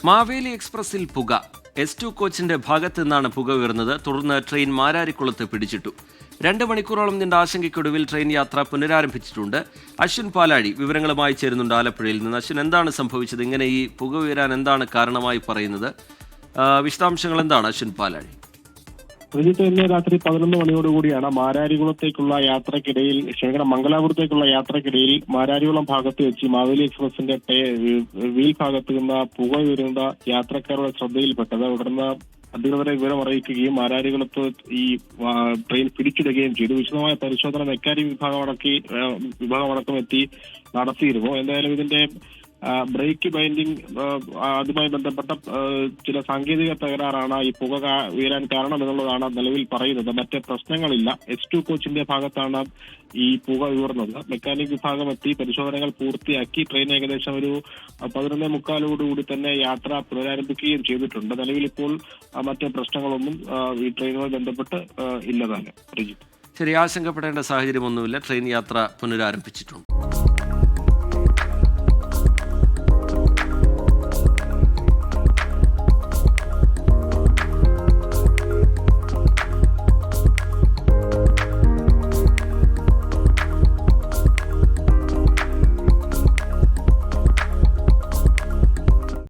മാവേലി എക്സ്പ്രസിൽ പുക. S2 കോച്ചിന്റെ ഭാഗത്ത് നിന്നാണ് പുക ഉയർന്നത്. തുടർന്ന് ട്രെയിൻ മാരാരിക്കുളത്ത് പിടിച്ചിട്ടു. 2 മണിക്കൂറോളം നീണ്ട ആശങ്കയ്ക്കൊടുവിൽ ട്രെയിൻ യാത്ര പുനരാരംഭിച്ചിട്ടുണ്ട്. അശ്വിൻ പാലാഴി വിവരങ്ങളുമായി ചേരുന്നുണ്ട് ആലപ്പുഴയിൽ നിന്ന്. അശ്വിൻ, എന്താണ് സംഭവിച്ചത്? ഇങ്ങനെ ഈ പുക ഉയരാൻ എന്താണ് കാരണമായി പറയുന്നത്? വിശദാംശങ്ങൾ എന്താണ് അശ്വിൻ പാലാഴി? ഇന്ന് രാത്രി 11 മണിയോടുകൂടിയാണ് മാരാരികുളത്തേക്കുള്ള യാത്രക്കിടയിൽ മംഗലാപുരത്തേക്കുള്ള യാത്രക്കിടയിൽ മാരാരികുളം ഭാഗത്ത് വെച്ച് മാവേലി എക്സ്പ്രസിന്റെ വീൽ ഭാഗത്ത് നിന്ന് പുക ഉയരുന്ന യാത്രക്കാരുടെ ശ്രദ്ധയിൽപ്പെട്ടത്. തുടർന്ന് അധികൃതരെ വിവരം അറിയിക്കുകയും മാരാരികുളത്ത് ഈ ട്രെയിൻ പിടിച്ചിടുകയും ചെയ്തു. വിശദമായ പരിശോധന മെക്കാനിക് വിഭാഗമടക്കം എത്തി നടത്തിയിരുന്നു. എന്തായാലും ഇതിന്റെ ബ്രേക്ക് ബൈൻഡിങ് അതുമായി ബന്ധപ്പെട്ട ചില സാങ്കേതിക തകരാറാണ് ഈ പുക ഉയരാൻ കാരണം എന്നുള്ളതാണ് നിലവിൽ പറയുന്നത്. മറ്റ് പ്രശ്നങ്ങളില്ല. S2 കോച്ചിന്റെ ഭാഗത്താണ് ഈ പുക ഉയർന്നത്. മെക്കാനിക് വിഭാഗം എത്തി പരിശോധനകൾ പൂർത്തിയാക്കി ട്രെയിൻ ഏകദേശം ഒരു 11:45 തന്നെ യാത്ര പുനരാരംഭിക്കുകയും ചെയ്തിട്ടുണ്ട്. നിലവിൽ ഇപ്പോൾ മറ്റ് പ്രശ്നങ്ങളൊന്നും ഈ ട്രെയിനുമായി ബന്ധപ്പെട്ട് ഇല്ലതാണ്. ശരി, ആശങ്കപ്പെടേണ്ട സാഹചര്യമൊന്നുമില്ല. ട്രെയിൻ യാത്ര പുനരാരംഭിച്ചിട്ടുണ്ട്.